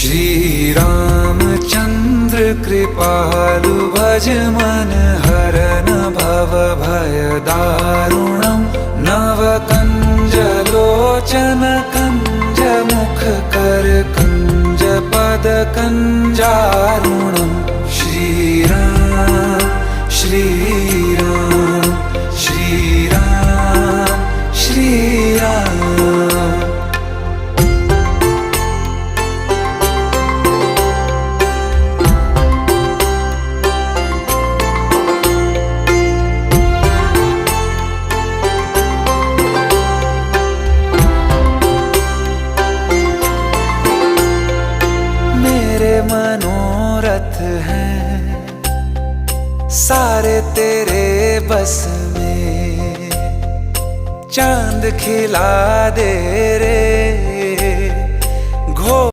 श्री रामचंद्र कृपालु भज मन हरन भव भय दारुणम् नव कंज लोचन कंज मुख कर कंज पद कंजारुणम् श्री राम श्री राम श्री राम श्री राम। मनोरथ हैं सारे तेरे बस में, चांद खिला दे रे घो